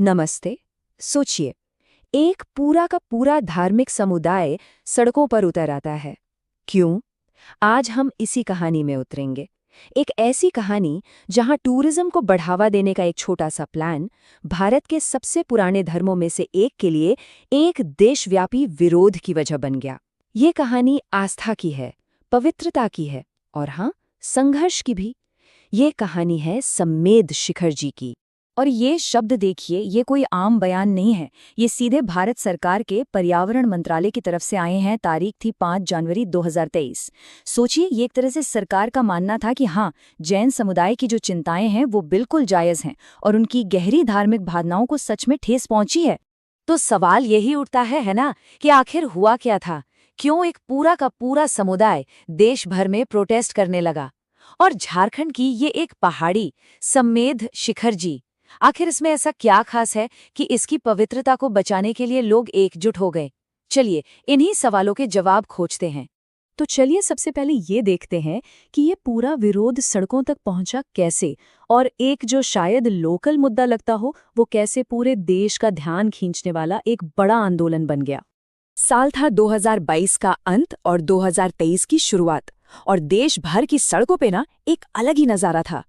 नमस्ते। सोचिए, एक पूरा का पूरा धार्मिक समुदाय सड़कों पर उतर आता है। क्यों? आज हम इसी कहानी में उतरेंगे। एक ऐसी कहानी जहां टूरिज्म को बढ़ावा देने का एक छोटा सा प्लान भारत के सबसे पुराने धर्मों में से एक के लिए एक देशव्यापी विरोध की वजह बन गया। ये कहानी आस्था की है, पवित्रता की है और हाँ, संघर्ष की भी। ये कहानी है सम्मेद शिखर जी की। और ये शब्द देखिए, ये कोई आम बयान नहीं है। ये सीधे भारत सरकार के पर्यावरण मंत्रालय की तरफ से आए हैं। तारीख थी 5 जनवरी 2023। सोचिए, ये एक तरह से सरकार का मानना था कि हाँ, जैन समुदाय की जो चिंताएं हैं वो बिल्कुल जायज़ हैं और उनकी गहरी धार्मिक भावनाओं को सच में ठेस पहुंची है। तो सवाल यही उठता है ना, कि आखिर हुआ क्या था? क्यों एक पूरा का पूरा समुदाय देश भर में प्रोटेस्ट करने लगा? और झारखंड की ये एक पहाड़ी सम्मेद शिखर जी, आखिर इसमें ऐसा क्या खास है कि इसकी पवित्रता को बचाने के लिए लोग एकजुट हो गए? चलिए इन्हीं सवालों के जवाब खोजते हैं। तो चलिए सबसे पहले ये देखते हैं कि ये पूरा विरोध सड़कों तक पहुंचा कैसे, और एक जो शायद लोकल मुद्दा लगता हो वो कैसे पूरे देश का ध्यान खींचने वाला एक बड़ा आंदोलन बन गया। साल था 2022 का अंत और 2023 की शुरुआत, और देश भर की सड़कों पे ना एक अलग ही नजारा था।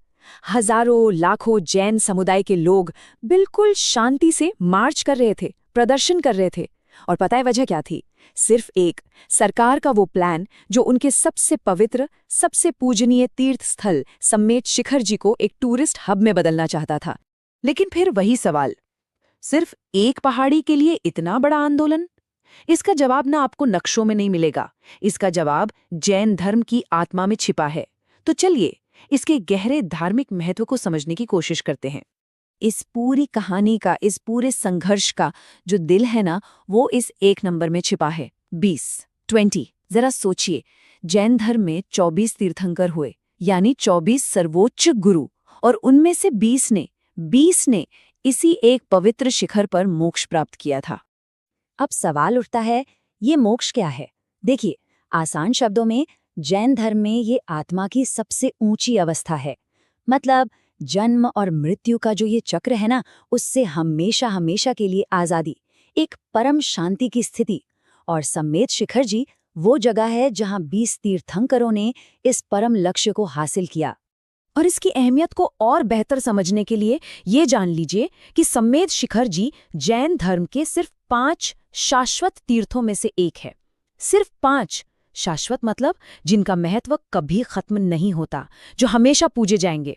हजारों लाखों जैन समुदाय के लोग बिल्कुल शांति से मार्च कर रहे थे, प्रदर्शन कर रहे थे। और पता है वजह क्या थी? सिर्फ एक, सरकार का वो प्लान जो उनके सबसे पवित्र, सबसे पूजनीय तीर्थ स्थल सम्मेद शिखर जी को एक टूरिस्ट हब में बदलना चाहता था। लेकिन फिर वही सवाल, सिर्फ एक पहाड़ी के लिए इतना बड़ा आंदोलन? इसका जवाब ना आपको नक्शों में नहीं मिलेगा। इसका जवाब जैन धर्म की आत्मा में छिपा है। तो चलिए इसके गहरे धार्मिक महत्व को समझने की कोशिश करते हैं। इस पूरी कहानी का, इस पूरे संघर्ष का जो दिल है ना, वो इस एक नंबर में छिपा है, 20। जरा सोचिए, जैन धर्म में 24 तीर्थंकर हुए, यानी 24 सर्वोच्च गुरु, और उनमें से 20 ने इसी एक पवित्र शिखर पर मोक्ष प्राप्त किया था। अब सवाल उठता है, ये मोक्ष क्या है? देखिए, आसान शब्दों में जैन धर्म में ये आत्मा की सबसे ऊंची अवस्था है। मतलब जन्म और मृत्यु का जो ये चक्र है ना, उससे हमेशा हमेशा के लिए आज़ादी, एक परम शांति की स्थिति। और सम्मेद शिखर जी वो जगह है जहां 20 तीर्थंकरों ने इस परम लक्ष्य को हासिल किया। और इसकी अहमियत को और बेहतर समझने के लिए ये जान लीजिए कि सम्मेद शिखर जी जैन धर्म के सिर्फ 5 शाश्वत तीर्थों में से एक है। सिर्फ 5 शाश्वत, मतलब जिनका महत्व कभी खत्म नहीं होता, जो हमेशा पूजे जाएंगे।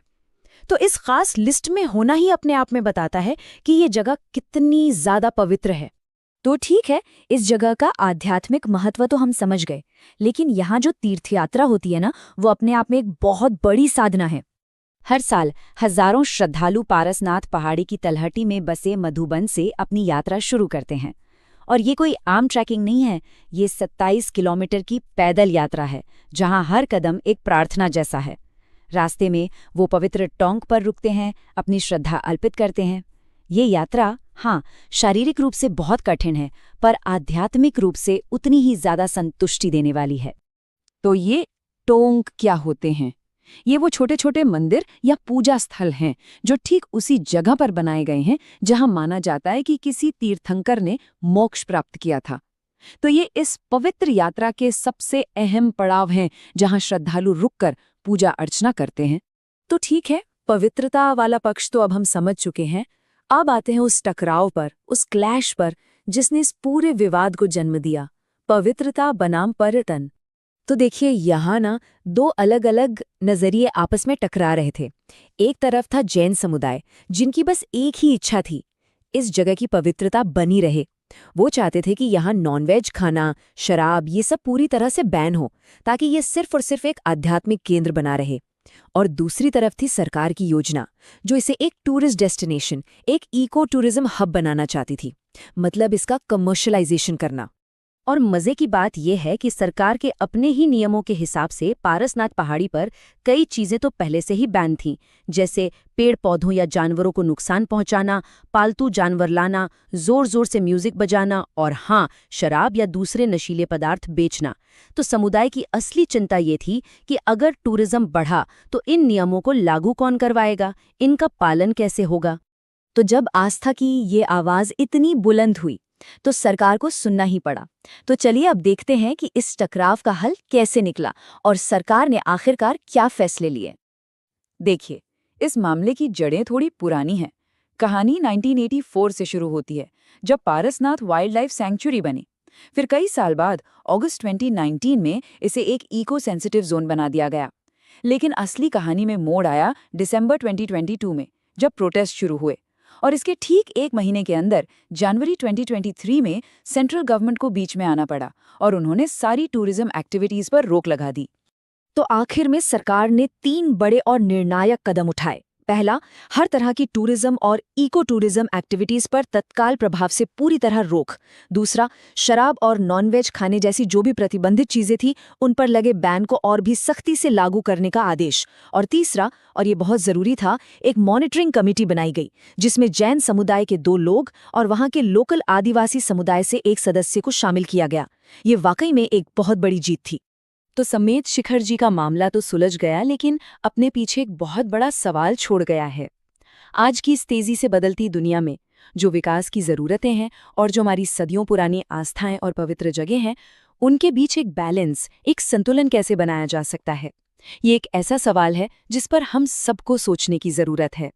तो इस खास लिस्ट में होना ही अपने आप में बताता है कि ये जगह कितनी ज्यादा पवित्र है। तो ठीक है, इस जगह का आध्यात्मिक महत्व तो हम समझ गए, लेकिन यहाँ जो तीर्थयात्रा होती है ना, वो अपने आप में एक बहुत बड़ी साधना है। हर साल हजारों श्रद्धालु पारसनाथ पहाड़ी की तलहटी में बसे मधुबन से अपनी यात्रा शुरू करते हैं। और ये कोई आम ट्रैकिंग नहीं है, ये 27 किलोमीटर की पैदल यात्रा है, जहां हर कदम एक प्रार्थना जैसा है। रास्ते में वो पवित्र टोंक पर रुकते हैं, अपनी श्रद्धा अर्पित करते हैं। ये यात्रा, हाँ, शारीरिक रूप से बहुत कठिन है, पर आध्यात्मिक रूप से उतनी ही ज्यादा संतुष्टि देने वाली है। तो ये टोंक क्या होते हैं? ये वो छोटे छोटे मंदिर या पूजा स्थल हैं जो ठीक उसी जगह पर बनाए गए हैं जहां माना जाता है कि किसी तीर्थंकर ने मोक्ष प्राप्त किया था। तो ये इस पवित्र यात्रा के सबसे अहम पड़ाव हैं जहां श्रद्धालु रुककर पूजा अर्चना करते हैं। तो ठीक है, पवित्रता वाला पक्ष तो अब हम समझ चुके हैं। अब आते हैं उस टकराव पर, उस क्लैश पर, जिसने इस पूरे विवाद को जन्म दिया, पवित्रता बनाम पर्यटन। तो देखिए, यहाँ ना 2 अलग अलग नजरिए आपस में टकरा रहे थे। एक तरफ था जैन समुदाय, जिनकी बस एक ही इच्छा थी, इस जगह की पवित्रता बनी रहे। वो चाहते थे कि यहाँ नॉनवेज खाना, शराब, ये सब पूरी तरह से बैन हो, ताकि ये सिर्फ और सिर्फ एक आध्यात्मिक केंद्र बना रहे। और दूसरी तरफ थी सरकार की योजना, जो इसे एक टूरिस्ट डेस्टिनेशन, एक इको टूरिज्म हब बनाना चाहती थी, मतलब इसका कमर्शियलाइजेशन करना। और मजे की बात यह है कि सरकार के अपने ही नियमों के हिसाब से पारसनाथ पहाड़ी पर कई चीजें तो पहले से ही बैन थीं, जैसे पेड़ पौधों या जानवरों को नुकसान पहुंचाना, पालतू जानवर लाना, जोर जोर से म्यूजिक बजाना और हाँ, शराब या दूसरे नशीले पदार्थ बेचना। तो समुदाय की असली चिंता ये थी कि अगर टूरिज्म बढ़ा तो इन नियमों को लागू कौन करवाएगा, इनका पालन कैसे होगा। तो जब आस्था की ये आवाज इतनी बुलंद हुई तो सरकार को सुनना ही पड़ा। तो चलिए अब देखते हैं कि इस टकराव का हल कैसे निकला और सरकार ने आखिरकार क्या फैसले लिए। देखिए, इस मामले की जड़ें थोड़ी पुरानी हैं। कहानी 1984 से शुरू होती है, जब पारसनाथ वाइल्ड लाइफ सैंक्चुरी बनी। फिर कई साल बाद अगस्त 2019 में इसे एक इको सेंसिटिव जोन बना दिया गया। लेकिन असली कहानी में मोड़ आया दिसंबर 2022 में, जब प्रोटेस्ट शुरू हुए। और इसके ठीक एक महीने के अंदर जनवरी 2023 में सेंट्रल गवर्नमेंट को बीच में आना पड़ा और उन्होंने सारी टूरिज्म एक्टिविटीज पर रोक लगा दी। तो आखिर में सरकार ने 3 बड़े और निर्णायक कदम उठाए। पहला, हर तरह की टूरिज्म और इको टूरिज्म एक्टिविटीज पर तत्काल प्रभाव से पूरी तरह रोक। दूसरा, शराब और नॉनवेज खाने जैसी जो भी प्रतिबंधित चीजें थी उन पर लगे बैन को और भी सख्ती से लागू करने का आदेश। और तीसरा, और ये बहुत जरूरी था, एक मॉनिटरिंग कमेटी बनाई गई जिसमें जैन समुदाय के 2 लोग और वहां के लोकल आदिवासी समुदाय से एक सदस्य को शामिल किया गया। ये वाकई में एक बहुत बड़ी जीत थी। तो समेत शिखर जी का मामला तो सुलझ गया, लेकिन अपने पीछे एक बहुत बड़ा सवाल छोड़ गया है। आज की इस तेजी से बदलती दुनिया में जो विकास की ज़रूरतें हैं और जो हमारी सदियों पुरानी आस्थाएं और पवित्र जगह हैं, उनके बीच एक बैलेंस, एक संतुलन कैसे बनाया जा सकता है? ये एक ऐसा सवाल है जिस पर हम सबको सोचने की ज़रूरत है।